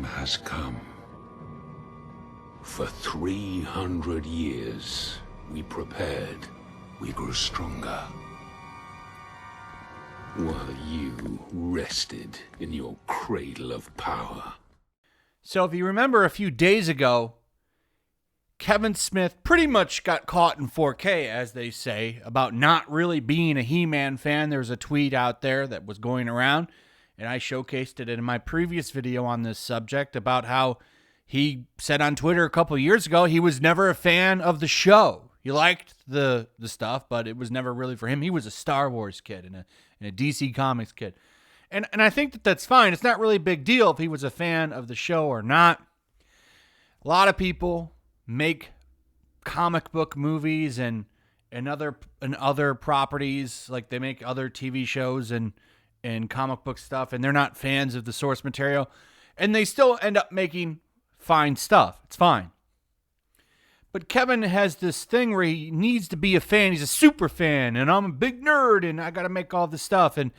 has come. For 300 years, we prepared, we grew stronger. While you rested in your cradle of power. So if you remember a few days ago, Kevin Smith pretty much got caught in 4K, as they say, about not really being a He-Man fan. There was a tweet out there that was going around, and I showcased it in my previous video on this subject about how he said on Twitter a couple years ago he was never a fan of the show. He liked the stuff, but it was never really for him. He was a Star Wars kid and a DC Comics kid. And I think that that's fine. It's not really a big deal if he was a fan of the show or not. A lot of people make comic book movies and other properties, like they make other TV shows and comic book stuff, and they're not fans of the source material, and they still end up making fine stuff. It's fine. But Kevin has this thing where he needs to be a fan. He's a super fan, and I'm a big nerd, and I got to make all this stuff. And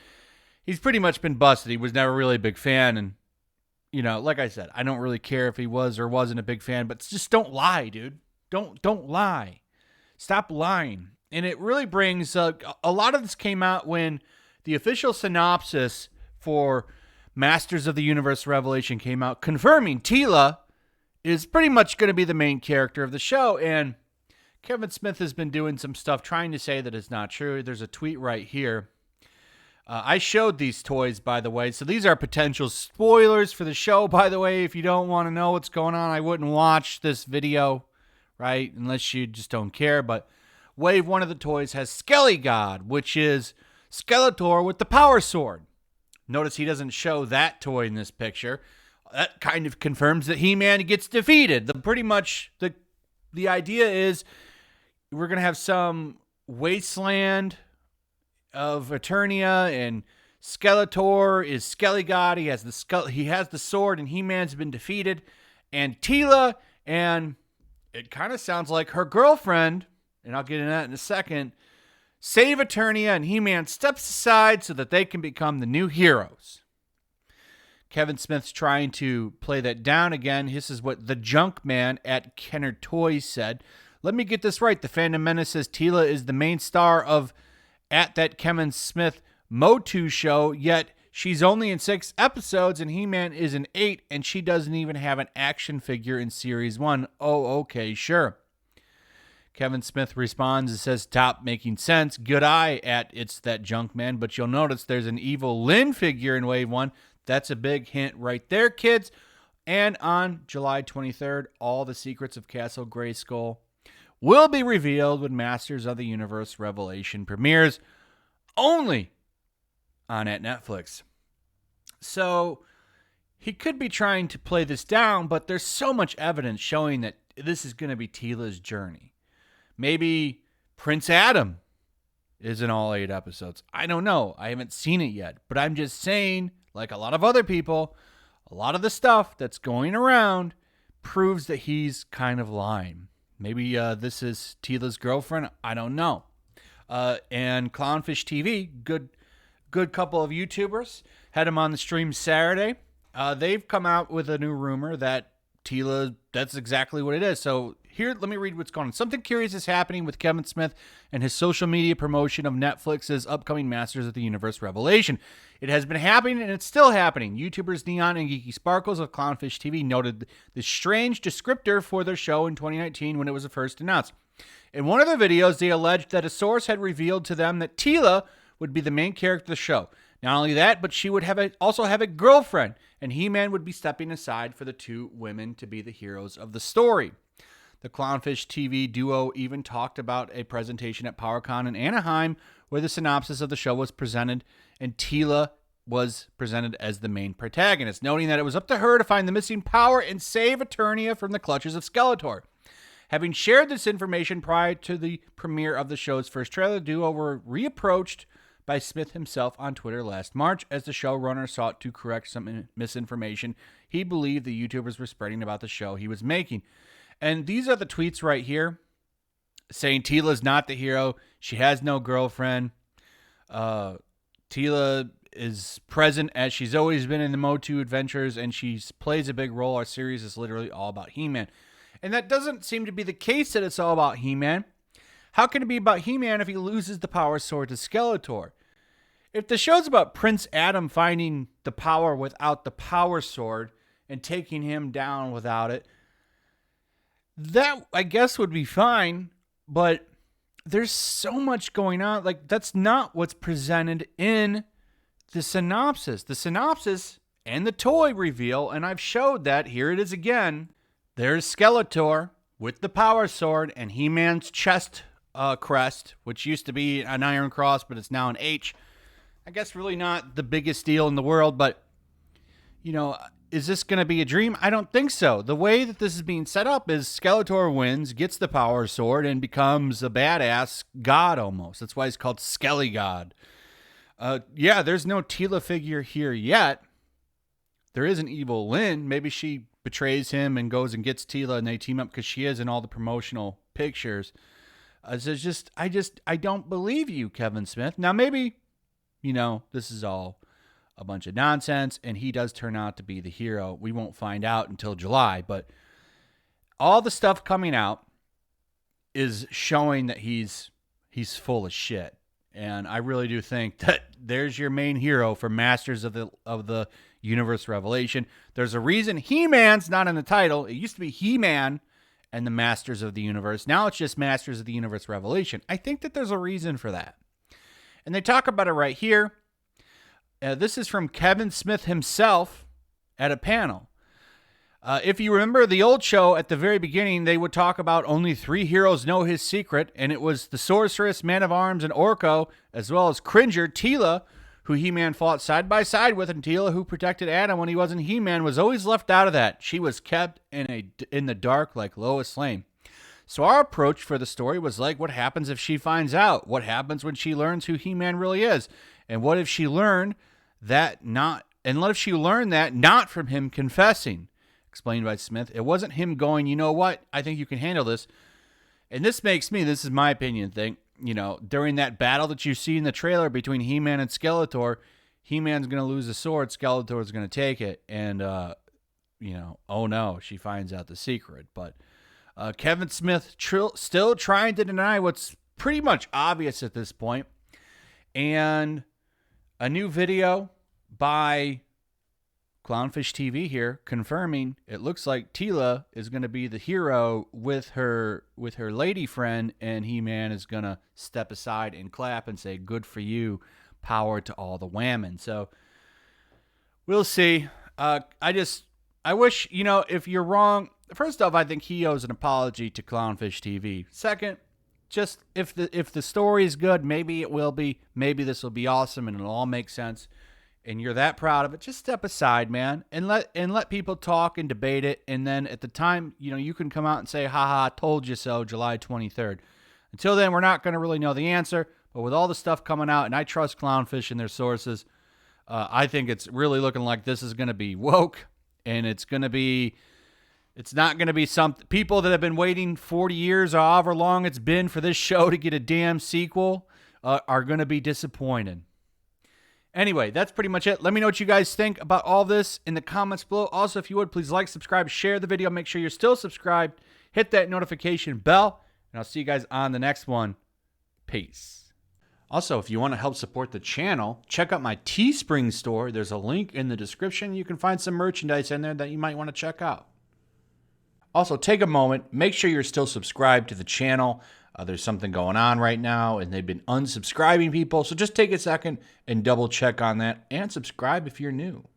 he's pretty much been busted. He was never really a big fan. And, you know, like I said, I don't really care if he was or wasn't a big fan, but just don't lie, dude. Don't lie. Stop lying. And it really brings, a lot of this came out when the official synopsis for Masters of the Universe Revelation came out, confirming Teela is pretty much going to be the main character of the show. And Kevin Smith has been doing some stuff trying to say that it's not true. There's a tweet right here. I showed these toys, by the way. So these are potential spoilers for the show, by the way. If you don't want to know what's going on, I wouldn't watch this video, right? Unless you just don't care. But Wave 1 of the toys has Skelly God, which is Skeletor with the power sword. Notice he doesn't show that toy in this picture. That kind of confirms that He-Man gets defeated. The idea is we're going to have some wasteland of Eternia, and Skeletor is Skelly God. He has the sword, and He-Man's been defeated. And Teela, and it kind of sounds like her girlfriend, and I'll get into that in a second, save Eternia, and He-Man steps aside so that they can become the new heroes. Kevin Smith's trying to play that down again. This is what the Junk Man at Kenner Toys said. Let me get this right. The Phantom Menace says Teela is the main star of at that Kevin Smith Motu show, yet she's only in 6 episodes and He-Man is in 8, and she doesn't even have an action figure in Series 1. Oh, okay, sure. Kevin Smith responds and says, stop making sense. Good eye at It's That Junk Man, but you'll notice there's an evil Lynn figure in Wave 1. That's a big hint right there, kids. And on July 23rd, all the secrets of Castle Grayskull will be revealed when Masters of the Universe Revelation premieres only on at Netflix. So he could be trying to play this down, but there's so much evidence showing that this is going to be Teela's journey. Maybe Prince Adam is in all 8 episodes. I don't know. I haven't seen it yet, but I'm just saying, like a lot of other people, a lot of the stuff that's going around proves that he's kind of lying. Maybe this is Teela's girlfriend. I don't know. And Clownfish TV, good couple of YouTubers, had him on the stream Saturday. They've come out with a new rumor that Teela, that's exactly what it is. So here, let me read what's going on. Something curious is happening with Kevin Smith and his social media promotion of Netflix's upcoming Masters of the Universe Revelation. It has been happening, and it's still happening. YouTubers Neon and Geeky Sparkles of Clownfish TV noted the strange descriptor for their show in 2019 when it was first announced. In one of their videos, they alleged that a source had revealed to them that Teela would be the main character of the show. Not only that, but she would also have a girlfriend, and He-Man would be stepping aside for the 2 women to be the heroes of the story. The Clownfish TV duo even talked about a presentation at PowerCon in Anaheim where the synopsis of the show was presented, and Teela was presented as the main protagonist, noting that it was up to her to find the missing power and save Eternia from the clutches of Skeletor. Having shared this information prior to the premiere of the show's first trailer, the duo were reapproached by Smith himself on Twitter last March as the showrunner sought to correct some misinformation he believed the YouTubers were spreading about the show he was making. And these are the tweets right here saying Teela's not the hero. She has no girlfriend. Teela is present as she's always been in the Motu Adventures, and she plays a big role. Our series is literally all about He-Man. And that doesn't seem to be the case that it's all about He-Man. How can it be about He-Man if he loses the power sword to Skeletor? If the show's about Prince Adam finding the power without the power sword and taking him down without it, that, I guess, would be fine, but there's so much going on. Like, that's not what's presented in the synopsis. The synopsis and the toy reveal, and I've showed that. Here it is again. There's Skeletor with the power sword and He-Man's chest crest, which used to be an Iron Cross, but it's now an H. I guess really not the biggest deal in the world, but, you know, is this going to be a dream? I don't think so. The way that this is being set up is Skeletor wins, gets the power sword, and becomes a badass god almost. That's why he's called Skelly God. Yeah, there's no Teela figure here yet. There is an evil Lynn. Maybe she betrays him and goes and gets Teela, and they team up because she is in all the promotional pictures. So I don't believe you, Kevin Smith. Now, maybe, you know, this is all a bunch of nonsense, and he does turn out to be the hero. We won't find out until July, but all the stuff coming out is showing that he's full of shit. And I really do think that there's your main hero for Masters of the Universe Revelation. There's a reason He-Man's not in the title. It used to be He-Man and the Masters of the Universe. Now it's just Masters of the Universe Revelation. I think that there's a reason for that. And they talk about it right here. This is from Kevin Smith himself at a panel. If you remember the old show, at the very beginning, they would talk about only 3 heroes know his secret, and it was the Sorceress, Man of Arms, and Orko, as well as Cringer, Teela, who He-Man fought side by side with, and Teela, who protected Adam when he wasn't He-Man, was always left out of that. She was kept in the dark like Lois Lane. So our approach for the story was like, what happens if she finds out? What happens when she learns who He-Man really is? And what if she learned that not from him confessing? Explained by Smith. It wasn't him going, you know what? I think you can handle this. And this is my opinion thing. You know, during that battle that you see in the trailer between He-Man and Skeletor, He-Man's going to lose the sword. Skeletor's going to take it. And, you know, oh no, she finds out the secret. But Kevin Smith still trying to deny what's pretty much obvious at this point. And a new video by Clownfish TV here confirming it looks like Teela is going to be the hero with her lady friend, and He-Man is going to step aside and clap and say, good for you, power to all the women. So we'll see. I wish, you know, if you're wrong, first off, I think he owes an apology to Clownfish TV. Second, just if the story is good, maybe it will be. Maybe this will be awesome and it'll all make sense. And you're that proud of it, just step aside, man, and let people talk and debate it. And then at the time, you know, you can come out and say, haha, told you so, July 23rd. Until then, we're not going to really know the answer. But with all the stuff coming out, and I trust Clownfish and their sources, I think it's really looking like this is going to be woke. And it's not going to be some people that have been waiting 40 years or however long it's been for this show to get a damn sequel are going to be disappointed. Anyway, that's pretty much it. Let me know what you guys think about all this in the comments below. Also, if you would, please like, subscribe, share the video. Make sure you're still subscribed. Hit that notification bell, and I'll see you guys on the next one. Peace. Also, if you want to help support the channel, check out my Teespring store. There's a link in the description. You can find some merchandise in there that you might want to check out. Also, take a moment. Make sure you're still subscribed to the channel. There's something going on right now, and they've been unsubscribing people. So just take a second and double check on that, and subscribe if you're new.